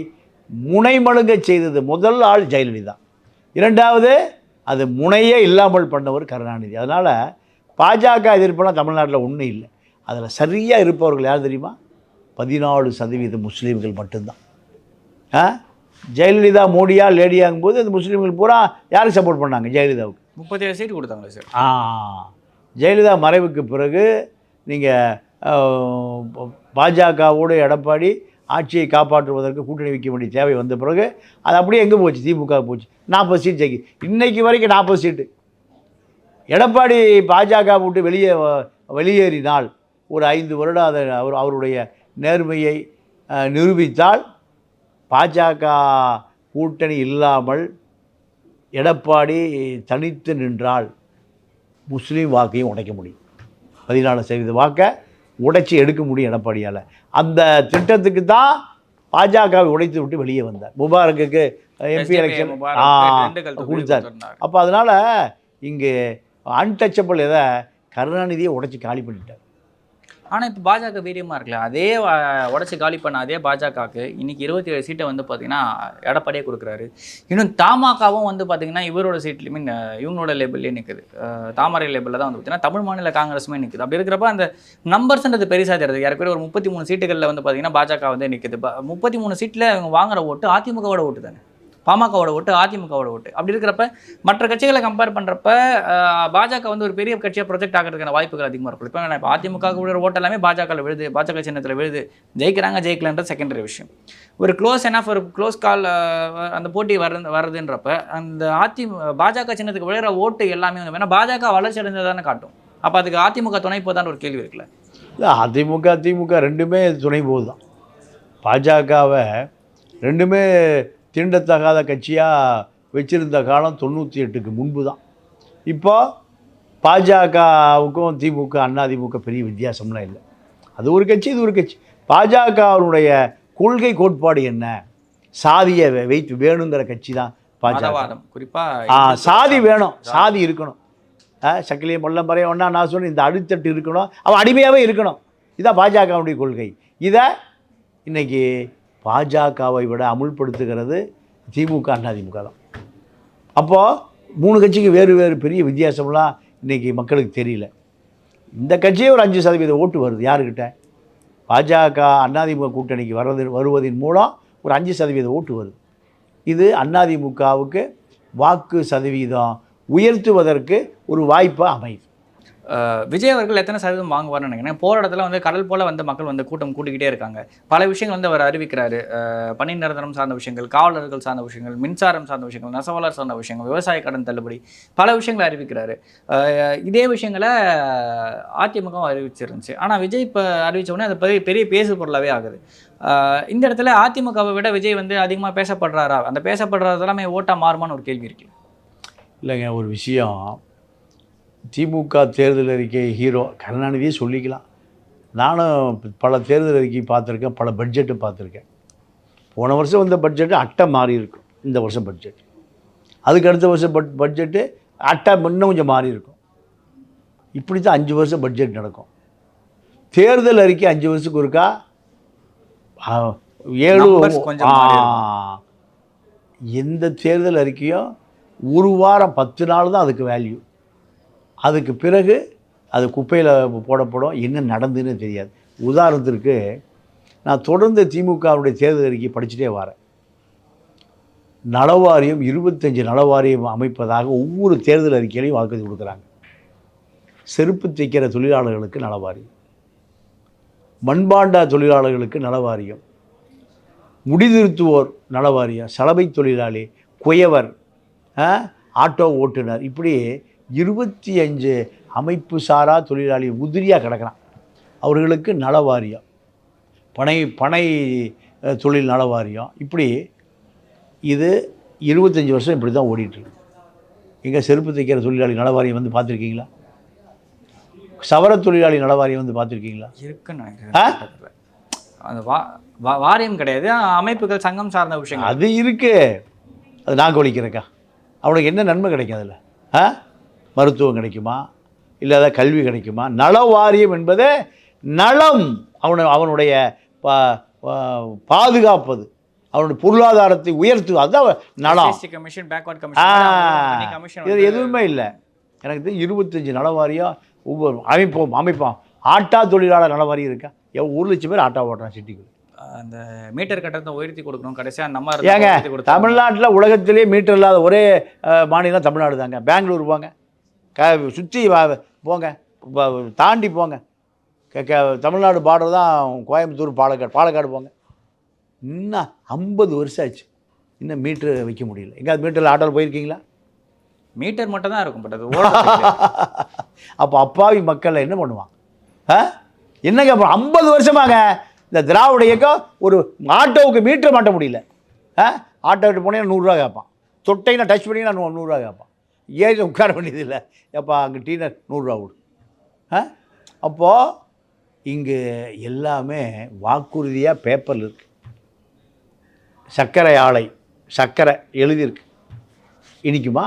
முனைமழுங்க செய்தது முதல் ஆள் ஜெயலலிதா, 2வது அது முனையே இல்லாமல் பண்ணவர் கருணாநிதி. அதனால் பாஜக எதிர்ப்பெல்லாம் தமிழ்நாட்டில் ஒன்றும் இல்லை. அதில் சரியாக இருப்பவர்கள் யார் தெரியுமா? 14% முஸ்லீம்கள் மட்டும்தான். ஜெயலலிதா மோடியா லேடியாகும்போது அந்த முஸ்லீம்கள் பூரா யாருக்கு சப்போர்ட் பண்ணாங்க? ஜெயலலிதாவுக்கு 37 சீட்டு கொடுத்தாங்களே சார். ஜெயலலிதா மறைவுக்கு பிறகு நீங்கள் பாஜகவோடு எடப்பாடி ஆட்சியை காப்பாற்றுவதற்கு கூட்டணி வைக்க வேண்டிய தேவை வந்த பிறகு அது அப்படியே எங்கே போச்சு? திமுக போச்சு. 40 சீட் ஜெயிக்கி இன்றைக்கு வரைக்கும் 40 சீட்டு. எடப்பாடி பாஜக விட்டு வெளியேறினால் ஒரு 5 வருடம் அதை அவருடைய நேர்மையை நிரூபித்தால் பாஜக கூட்டணி இல்லாமல் எடப்பாடி தனித்து நின்றால் முஸ்லீம் வாக்கையும் உடைக்க முடியும். 14% வாக்கை உடைச்சி எடுக்க முடியும் எடப்பாடியால். அந்த திட்டத்துக்கு தான் பாஜகவை உடைத்து விட்டு வெளியே வந்தார். முபாரக்குக்கு எம்பி எலெக்ஷன் கொடுத்தார். அப்போ அதனால் இங்கே அன்டச்சபிள் எதை கருணாநிதியை உடைச்சி காலி பண்ணிட்டார். ஆனால் இப்போ பாஜக வீரியமாக இருக்குல்ல, அதே உடச்சி காலி பண்ண அதே பாஜகவுக்கு இன்னைக்கு 27 சீட்டை வந்து பார்த்தீங்கன்னா எடப்பாடியே கொடுக்குறாரு. இன்னும் தமாகவும் வந்து பார்த்தீங்கன்னா இவரோட சீட்ல மீன் இவங்களோட லேபிள்லேயே நிற்குது. தாமரை லேபிளில் தான் வந்து பார்த்தீங்கன்னா தமிழ் மாநில காங்கிரஸுமே நிற்குது. அப்படி இருக்கிறப்ப அந்த நம்பர்ஸ்ன்றது பெருசாக தெரியுது. யாருக்கு ஒரு 33 சீட்டுகளில் வந்து பார்த்தீங்கன்னா பாஜக வந்து நிற்குது. 33 சீட்டில் இவங்க வாங்குற ஓட்டு அதிமுகவோட ஓட்டு தானே, பாமகவோட ஓட்டு, அதிமுகவோட ஓட்டு. அப்படி இருக்கிறப்ப மற்ற கட்சிகளை கம்பேர் பண்ணுறப்ப பாஜக வந்து ஒரு பெரிய கட்சியாக ப்ரொஜெக்ட் ஆகிறதுக்கான வாய்ப்புகள் அதிகமாக இருக்கும். இப்போ அதிமுக விழுற ஓட்டு எல்லாமே பாஜகவில் விழுது, பாஜக சின்னத்தில் விழுது. ஜெயிக்கிறாங்க ஜெயிக்கலன்ற செகண்டரி விஷயம். ஒரு க்ளோஸ் எனாஃப் ஒரு க்ளோஸ் கால் அந்த போட்டி வருதுன்றப்ப அந்த பாஜக சின்னத்துக்கு விழுற ஓட்டு எல்லாமே வந்து வேணால் பாஜக வளர்ச்சி அடைந்ததானே காட்டும். அப்போ அதுக்கு அதிமுக துணை போதான்னு ஒரு கேள்வி இருக்குல்ல. இல்லை, அதிமுக திமுக ரெண்டுமே துணை போது தான். பாஜகவை ரெண்டுமே தீண்டத்தகாத கட்சியாக வச்சுருந்த காலம் 98க்கு முன்பு தான். இப்போ பாஜகவுக்கும் திமுக அதிமுக பெரிய வித்தியாசம்லாம் இல்லை. அது ஒரு கட்சி, இது ஒரு கட்சி. பாஜகவுடைய கொள்கை கோட்பாடு என்ன? சாதியை வைத்து வேணுங்கிற கட்சி தான் பாஜக. குறிப்பாக சாதி வேணும், சாதி இருக்கணும். சக்கிலிய மொல்லம் பறைய ஒன்றா நான் சொன்னேன், இந்த அடித்தட்டு இருக்கணும், அவன் அடிமையாகவே இருக்கணும். இதுதான் பாஜகவுடைய கொள்கை. இதை இன்றைக்கி பாஜகவை விட அமுல்படுத்துகிறது திமுக அதிமுக தான். அப்போது 3 கட்சிக்கு வேறு வேறு பெரிய வித்தியாசம்லாம் இன்றைக்கி மக்களுக்கு தெரியல. இந்த கட்சியே ஒரு 5% ஓட்டு வருது யாருக்கிட்ட? பாஜக அதிமுக கூட்டணிக்கு வருவதன் மூலம் ஒரு 5% ஓட்டு வருது. இது அதிமுகவுக்கு வாக்கு சதவீதம் உயர்த்துவதற்கு ஒரு வாய்ப்பாக அமையுது. விஜய் அவர்கள் எத்தனை சதவீதம் வாங்குவார்னு நினைக்கிறேன். போகிற இடத்துல வந்து கடல் போல் வந்து மக்கள் வந்து கூட்டம் கூட்டிக்கிட்டே இருக்காங்க. பல விஷயங்கள் வந்து அவர் அறிவிக்கிறாரு. பணி நிரந்தரம் சார்ந்த விஷயங்கள், காவலர்கள் சார்ந்த விஷயங்கள், மின்சாரம் சார்ந்த விஷயங்கள், நெசவாளர் சார்ந்த விஷயங்கள், விவசாய கடன் தள்ளுபடி, பல விஷயங்களை அறிவிக்கிறாரு. இதே விஷயங்களை அதிமுகவும் அறிவிச்சிருந்துச்சு. ஆனால் விஜய் இப்போ அறிவித்த உடனே அது பெரிய பேசு பொருளாகவே ஆகுது. இந்த இடத்துல அதிமுகவை விட விஜய் வந்து அதிகமாக பேசப்படுறாரா? அந்த பேசப்படுறது எல்லாமே ஓட்டாக மாறுமான்னு ஒரு கேள்வி இருக்கு. இல்லைங்க, ஒரு விஷயம், திமுக தேர்தல் அறிக்கை ஹீரோ கருணாநிதியே சொல்லிக்கலாம். நானும் பல தேர்தல் அறிக்கை பார்த்துருக்கேன், பல பட்ஜெட்டு பார்த்துருக்கேன். போன வருஷம் வந்த பட்ஜெட்டு அட்டை மாறி இருக்கும், இந்த வருஷம் பட்ஜெட். அதுக்கு அடுத்த வருஷம் பட்ஜெட்டு அட்டை இன்னும் கொஞ்சம் மாறி இருக்கும். இப்படி தான் 5 வருஷம் பட்ஜெட் நடக்கும். தேர்தல் அறிக்கை 5 வருஷத்துக்கு ஒருக்கா 7 எந்த தேர்தல் அறிக்கையும் ஒரு வாரம் 10 நாள் தான் அதுக்கு வேல்யூ. அதுக்கு பிறகு அது குப்பையில் போடப்படும், என்ன நடந்துன்னு தெரியாது. உதாரணத்திற்கு நான் தொடர்ந்து திமுகவுடைய தேர்தல் அறிக்கை படிச்சுட்டே வரேன். நலவாரியம் 25 நலவாரியம் அமைப்பதாக ஒவ்வொரு தேர்தல் அறிக்கையிலையும் வாக்குறுதி கொடுக்குறாங்க. செருப்பு தைக்கிற தொழிலாளர்களுக்கு நலவாரியம், மண்பாண்ட தொழிலாளர்களுக்கு நலவாரியம், முடிதிருத்துவோர் நலவாரியம், சலவை தொழிலாளி, குயவர், ஆட்டோ ஓட்டுநர், இப்படி 25 அமைப்பு சாரா தொழிலாளி உதிரியாக கிடக்கிறான். அவர்களுக்கு நலவாரியம், பனை தொழில் நலவாரியம், இப்படி இது 25 வருஷம் இப்படி தான் ஓடிட்டுருக்கு. எங்கே செருப்பு தைக்கிற தொழிலாளி நலவாரியம் வந்து பார்த்துருக்கீங்களா? சவர தொழிலாளி நலவாரியம் வந்து பார்த்துருக்கீங்களா? இருக்குன்னு அந்த வாரியம் கிடையாது, அமைப்புகள் சங்கம் சார்ந்த விஷயம் அது இருக்குது. அது நாங்கள் ஒழிக்கிறக்கா, அவனுக்கு என்ன நன்மை கிடைக்கும்? அதில் மருத்துவம் கிடைக்குமா, இல்லாத கல்வி கிடைக்குமா? நல வாரியம் என்பது நலம், அவனுடைய பாதுகாப்பது, அவனுடைய பொருளாதாரத்தை உயர்த்துவது, அதுதான் நலம். இது எதுவுமே இல்லை. எனக்கு 25 நல வாரியம் ஒவ்வொரு அமைப்போம். ஆட்டா தொழிலாளர் நல வாரியம் இருக்கா? 1 லட்சம் பேர் ஆட்டா ஓட்டுறான் சிட்டிக்குள்ள. அந்த மீட்டர் கட்டணத்தை உயர்த்தி கொடுக்கணும். கடைசியாக நம்ம ஏங்க தமிழ்நாட்டில் உலகத்திலே மீட்டர் இல்லாத ஒரே மாநிலம் தமிழ்நாடு தாங்க. பெங்களூர் போங்க, சுற்றி போங்க, தாண்டி போங்க, தமிழ்நாடு பார்டர் தான் கோயம்புத்தூர், பாலக்காடு போங்க. இன்னும் 50 வருஷம் ஆச்சு, இன்னும் மீட்ரு வைக்க முடியல. எங்கேயாவது மீட்டரில் ஆட்டோவில் போயிருக்கீங்களா? மீட்டர் மட்டும் தான் இருக்கும், பட் அது அப்போ அப்பாவி மக்கள் என்ன பண்ணுவான்? என்னங்க அப்புறம் 50 வருஷமாங்க இந்த திராவிட இயக்கம் ஒரு ஆட்டோவுக்கு மீட்டர் மாட்ட முடியல. ஆட்டோ விட்டு போனீங்கன்னா 100 ரூபா கேட்பான், தொட்டைனா டச் பண்ணிங்கன்னா 100 ரூபா கேட்பான். ஏறி உட்கார வேண்டியது இல்லை, எப்போ அங்கே டீனர் 100 ரூபா விடு. அப்போது இங்கு எல்லாமே வாக்குறுதியாக பேப்பரில் இருக்குது. சர்க்கரை ஆலை, சர்க்கரை எழுதியிருக்கு, இனிக்குமா?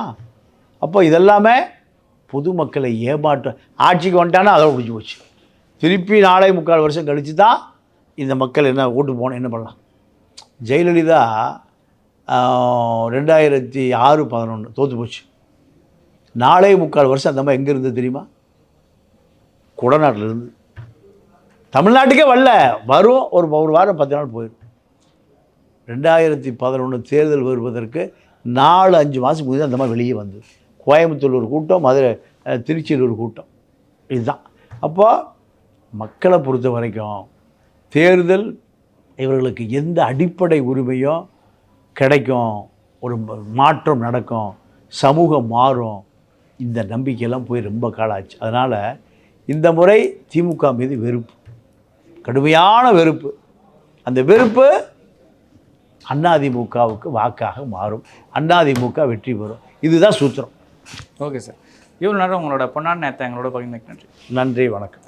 அப்போ இதெல்லாமே பொதுமக்களை ஏமாற்ற. ஆட்சிக்கு வந்துட்டானா அதோட முடிஞ்சு போச்சு. திருப்பி 4.25 வருஷம் கழித்து தான் இந்த மக்கள் என்ன ஓட்டு போகணும், என்ன பண்ணலாம். ஜெயலலிதா 2006-11 தோற்று போச்சு. 4.25 வருஷம் அந்த மாதிரி எங்கே இருந்தது தெரியுமா? குடநாட்டில் இருந்து. தமிழ்நாட்டுக்கே வரல, வரும் ஒரு வாரம் 10 நாள் போயிடும். 2011 தேர்தல் வருவதற்கு 4-5 மாதம் முன்னாடி அந்த மாதிரி வெளியே வந்தது. கோயம்புத்தூர் ஒரு கூட்டம், மதுரை திருச்சியில் ஒரு கூட்டம், இதுதான். அப்போ மக்களை பொறுத்த வரைக்கும் தேர்தல் இவர்களுக்கு எந்த அடிப்படை உரிமையும் கிடைக்கும், ஒரு மாற்றம் நடக்கும், சமூகம் மாறும், இந்த நம்பிக்கையெல்லாம் போய் ரொம்ப காலம் ஆச்சு. அதனால் இந்த முறை திமுக மீது வெறுப்பு, கடுமையான வெறுப்பு. அந்த வெறுப்பு அதிமுகவுக்கு வாக்காக மாறும். அதிமுக வெற்றி பெறும். இதுதான் சூத்திரம். ஓகே சார், இவ்வளோ நேரம் உங்களோட பொன்னான நேரத்தை எங்களோட பகிர்ந்ததுக்கு நன்றி. நன்றி, வணக்கம்.